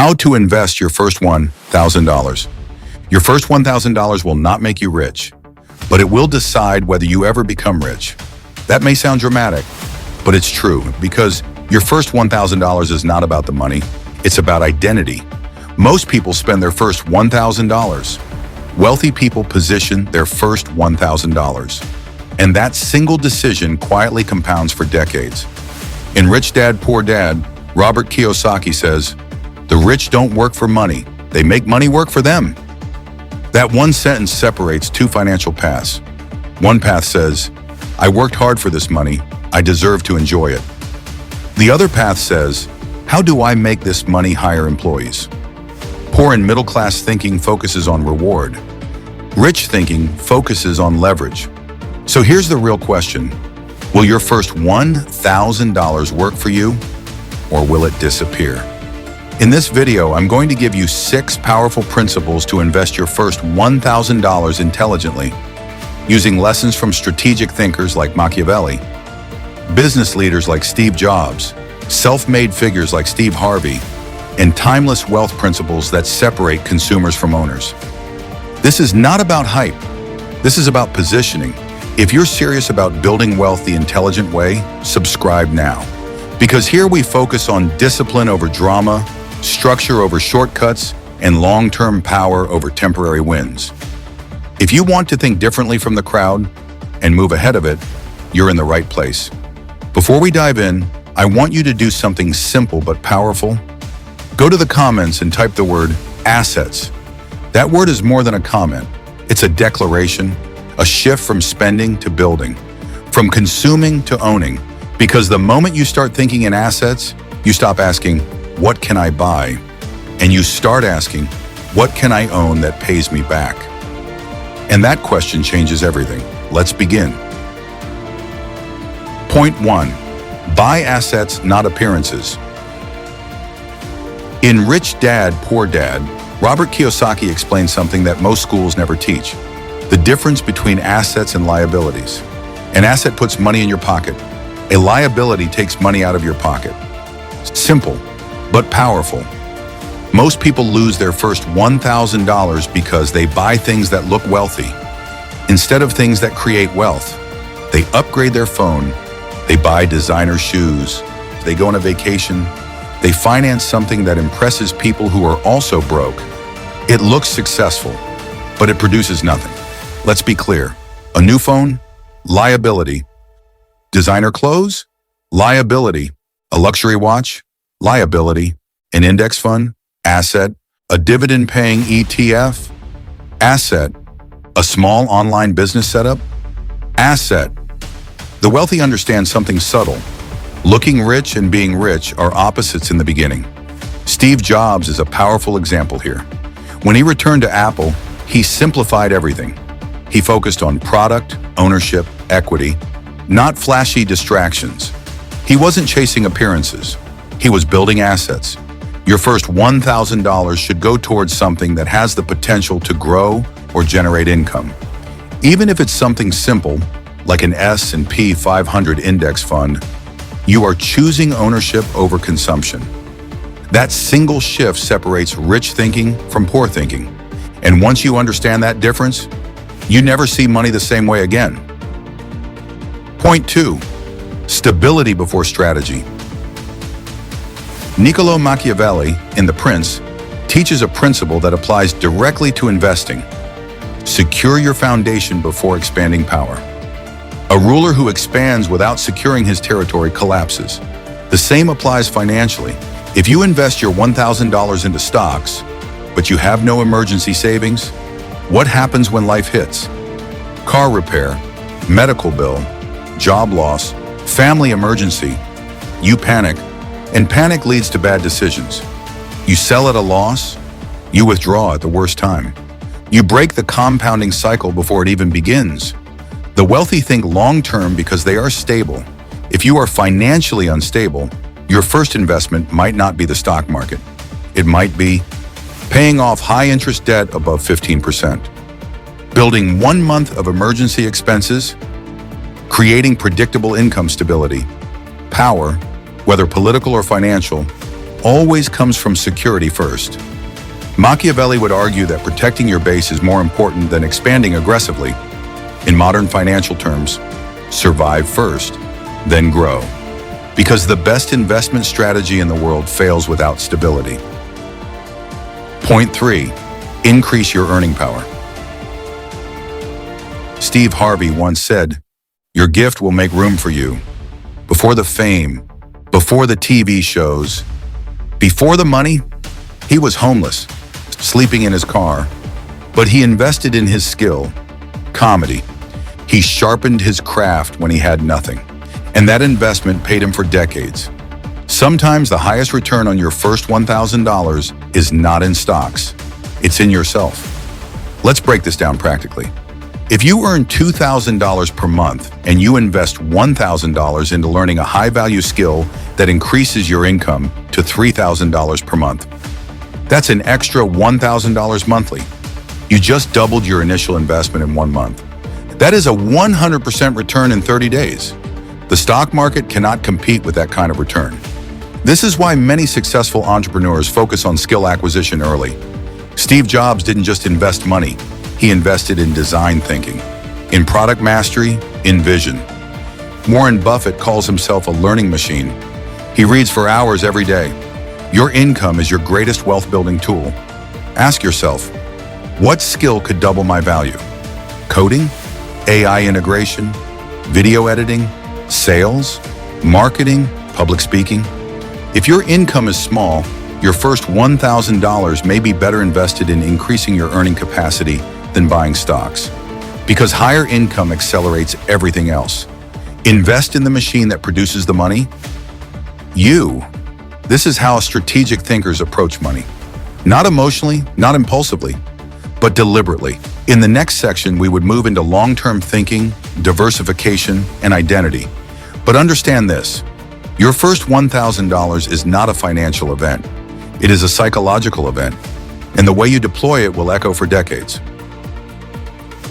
How to invest your first $1,000. Your first $1,000 will not make you rich, but it will decide whether you ever become rich. That may sound dramatic, but it's true because your first $1,000 is not about the money, it's about identity. Most people spend their first $1,000. Wealthy people position their first $1,000. And that single decision quietly compounds for decades. In Rich Dad, Poor Dad, Robert Kiyosaki says, "The rich don't work for money, they make money work for them." That one sentence separates two financial paths. One path says, "I worked hard for this money, I deserve to enjoy it." The other path says, "How do I make this money hire employees?" Poor and middle class thinking focuses on reward. Rich thinking focuses on leverage. So here's the real question. Will your first $1,000 work for you, or will it disappear? In this video, I'm going to give you 6 powerful principles to invest your first $1,000 intelligently, using lessons from strategic thinkers like Machiavelli, business leaders like Steve Jobs, self-made figures like Steve Harvey, and timeless wealth principles that separate consumers from owners. This is not about hype. This is about positioning. If you're serious about building wealth the intelligent way, subscribe now. Because here we focus on discipline over drama, structure over shortcuts, and long-term power over temporary wins. If you want to think differently from the crowd and move ahead of it, you're in the right place. Before we dive in, I want you to do something simple but powerful. Go to the comments and type the word assets. That word is more than a comment. It's a declaration, a shift from spending to building, from consuming to owning. Because the moment you start thinking in assets, you stop asking, "What can I buy?" And you start asking, "What can I own that pays me back?" And that question changes everything. Let's begin. Point 1. Buy assets, not appearances. In Rich Dad, Poor Dad, Robert Kiyosaki explains something that most schools never teach: the difference between assets and liabilities. An asset puts money in your pocket. A liability takes money out of your pocket. Simple, but powerful. Most people lose their first $1,000 because they buy things that look wealthy instead of things that create wealth. They upgrade their phone, they buy designer shoes, they go on a vacation, they finance something that impresses people who are also broke. It looks successful, but it produces nothing. Let's be clear. A new phone? Liability. Designer clothes? Liability. A luxury watch? Liability. An index fund? Asset. A dividend-paying ETF? Asset. A small online business setup? Asset. The wealthy understand something subtle. Looking rich and being rich are opposites in the beginning. Steve Jobs is a powerful example here. When he returned to Apple, he simplified everything. He focused on product, ownership, equity, not flashy distractions. He wasn't chasing appearances. He was building assets. Your first $1,000 should go towards something that has the potential to grow or generate income. Even if it's something simple, like an S&P 500 index fund, you are choosing ownership over consumption. That single shift separates rich thinking from poor thinking. And once you understand that difference, you never see money the same way again. Point 2. Stability before strategy. Niccolo Machiavelli, in The Prince, teaches a principle that applies directly to investing. Secure your foundation before expanding power. A ruler who expands without securing his territory collapses. The same applies financially. If you invest your $1,000 into stocks, but you have no emergency savings, what happens when life hits? Car repair, medical bill, job loss, family emergency. You panic, and panic leads to bad decisions. You sell at a loss, you withdraw at the worst time. You break the compounding cycle before it even begins. The wealthy think long-term because they are stable. If you are financially unstable, your first investment might not be the stock market. It might be paying off high-interest debt above 15%, building 1 month of emergency expenses, creating predictable income stability, power, whether political or financial, always comes from security first. Machiavelli would argue that protecting your base is more important than expanding aggressively. In modern financial terms, survive first, then grow. Because the best investment strategy in the world fails without stability. Point 3, increase your earning power. Steve Harvey once said, "Your gift will make room for you." Before the fame, before the TV shows, before the money, he was homeless, sleeping in his car, but he invested in his skill, comedy. He sharpened his craft when he had nothing, and that investment paid him for decades. Sometimes the highest return on your first $1,000 is not in stocks, it's in yourself. Let's break this down practically. If you earn $2,000 per month and you invest $1,000 into learning a high-value skill that increases your income to $3,000 per month, that's an extra $1,000 monthly. You just doubled your initial investment in 1 month. That is a 100% return in 30 days. The stock market cannot compete with that kind of return. This is why many successful entrepreneurs focus on skill acquisition early. Steve Jobs didn't just invest money, he invested in design thinking, in product mastery, in vision. Warren Buffett calls himself a learning machine. He reads for hours every day. Your income is your greatest wealth-building tool. Ask yourself, what skill could double my value? Coding? AI integration? Video editing? Sales? Marketing? Public speaking? If your income is small, your first $1,000 may be better invested in increasing your earning capacity than buying stocks. Because higher income accelerates everything else. Invest in the machine that produces the money. This is how strategic thinkers approach money. Not emotionally, not impulsively, but deliberately. In the next section, we would move into long-term thinking, diversification, and identity. But understand this, your first $1,000 is not a financial event. It is a psychological event, and the way you deploy it will echo for decades.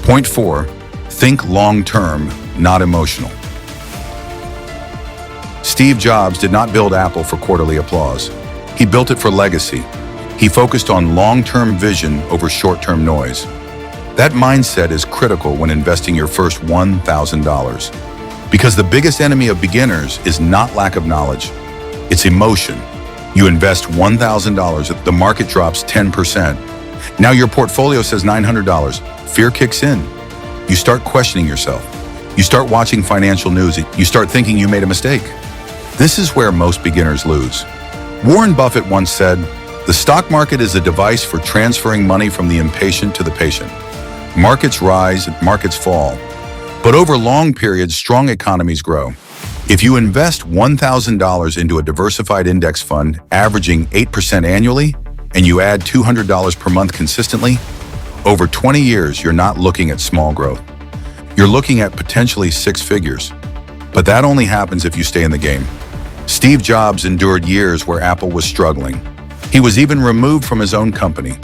Point 4, think long-term, not emotional. Steve Jobs did not build Apple for quarterly applause. He built it for legacy. He focused on long-term vision over short-term noise. That mindset is critical when investing your first $1,000. Because the biggest enemy of beginners is not lack of knowledge, it's emotion. You invest $1,000, the market drops 10%. Now your portfolio says $900. Fear kicks in. You start questioning yourself. You start watching financial news. You start thinking you made a mistake. This is where most beginners lose. Warren Buffett once said, "The stock market is a device for transferring money from the impatient to the patient. Markets rise, markets fall. But over long periods, strong economies grow." If you invest $1,000 into a diversified index fund averaging 8% annually, and you add $200 per month consistently, over 20 years, you're not looking at small growth. You're looking at potentially 6 figures. But that only happens if you stay in the game. Steve Jobs endured years where Apple was struggling. He was even removed from his own company.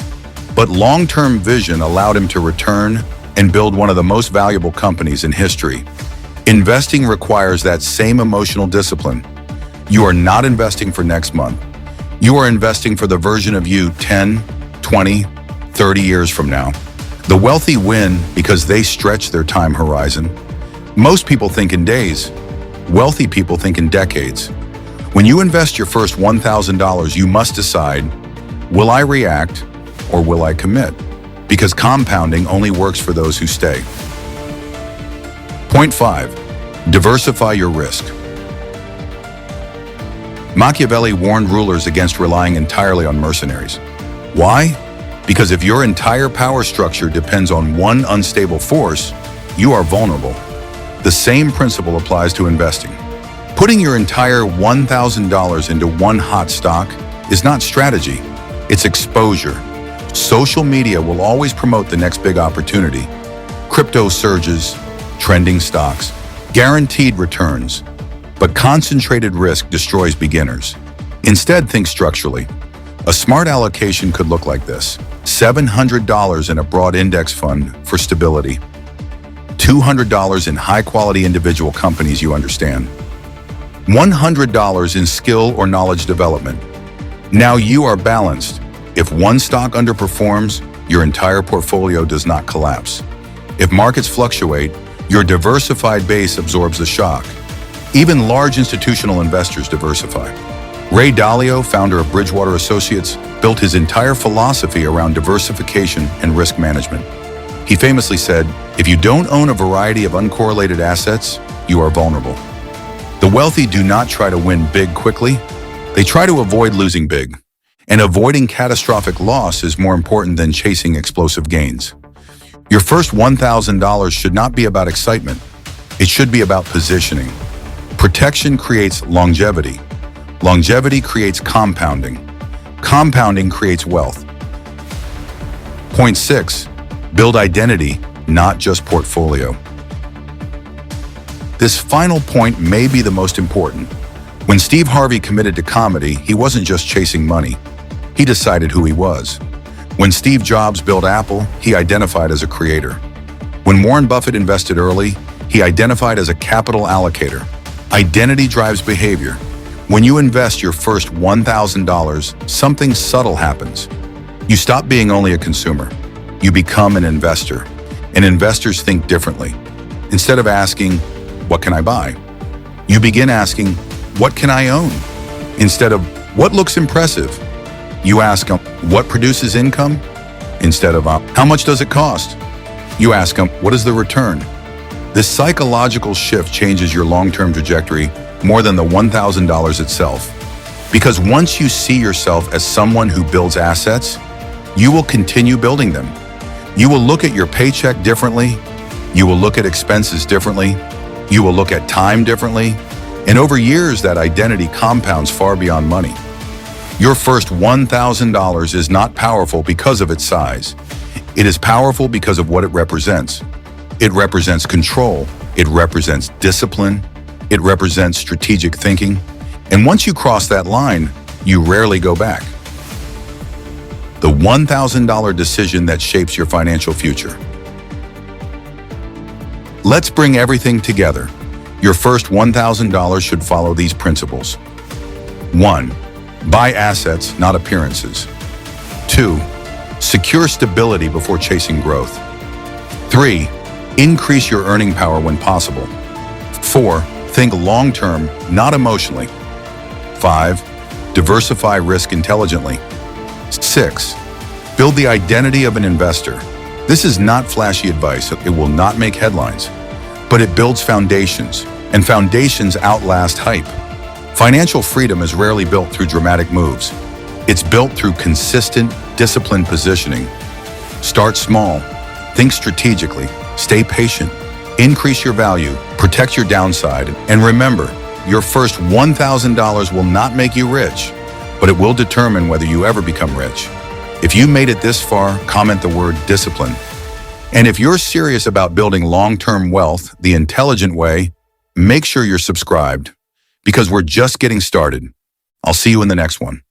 But long-term vision allowed him to return and build one of the most valuable companies in history. Investing requires that same emotional discipline. You are not investing for next month. You are investing for the version of you 10, 20, 30 years from now. The wealthy win because they stretch their time horizon. Most people think in days. Wealthy people think in decades. When you invest your first $1,000, you must decide, will I react or will I commit? Because compounding only works for those who stay. Point 5, diversify your risk. Machiavelli warned rulers against relying entirely on mercenaries. Why? Because if your entire power structure depends on one unstable force, you are vulnerable. The same principle applies to investing. Putting your entire $1,000 into one hot stock is not strategy, it's exposure. Social media will always promote the next big opportunity. Crypto surges, trending stocks, guaranteed returns. But concentrated risk destroys beginners. Instead, think structurally. A smart allocation could look like this: $700 in a broad index fund for stability, $200 in high-quality individual companies you understand, $100 in skill or knowledge development, Now you are balanced. If one stock underperforms, your entire portfolio does not collapse. If markets fluctuate, your diversified base absorbs the shock. Even large institutional investors diversify. Ray Dalio, founder of Bridgewater Associates, built his entire philosophy around diversification and risk management. He famously said, "If you don't own a variety of uncorrelated assets, you are vulnerable." The wealthy do not try to win big quickly. They try to avoid losing big. And avoiding catastrophic loss is more important than chasing explosive gains. Your first $1,000 should not be about excitement. It should be about positioning. Protection creates longevity. Longevity creates compounding. Compounding creates wealth. Point 6, build identity, not just portfolio. This final point may be the most important. When Steve Harvey committed to comedy, he wasn't just chasing money. He decided who he was. When Steve Jobs built Apple, he identified as a creator. When Warren Buffett invested early, he identified as a capital allocator. Identity drives behavior. When you invest your first $1,000, something subtle happens. You stop being only a consumer. You become an investor. And investors think differently. Instead of asking, "What can I buy?" you begin asking, "What can I own?" Instead of, "What looks impressive?" you ask them, "What produces income?" Instead of, "How much does it cost?" you ask them, "What is the return?" This psychological shift changes your long-term trajectory more than the $1,000 itself. Because once you see yourself as someone who builds assets, you will continue building them. You will look at your paycheck differently. You will look at expenses differently. You will look at time differently. And over years, that identity compounds far beyond money. Your first $1,000 is not powerful because of its size. It is powerful because of what it represents. It represents control. It represents discipline. It represents strategic thinking. And once you cross that line, you rarely go back. The $1,000 decision that shapes your financial future. Let's bring everything together. Your first $1,000 should follow these principles. 1. Buy assets, not appearances. 2. Secure stability before chasing growth. 3. Increase your earning power when possible. 4. Think long-term, not emotionally. 5. Diversify risk intelligently. 6. Build the identity of an investor. This is not flashy advice. It will not make headlines, but it builds foundations, and foundations outlast hype. Financial freedom is rarely built through dramatic moves. It's built through consistent, disciplined positioning. Start small, think strategically, stay patient, increase your value, protect your downside, and remember, your first $1,000 will not make you rich, but it will determine whether you ever become rich. If you made it this far, comment the word discipline. And if you're serious about building long-term wealth the intelligent way, make sure you're subscribed, because we're just getting started. I'll see you in the next one.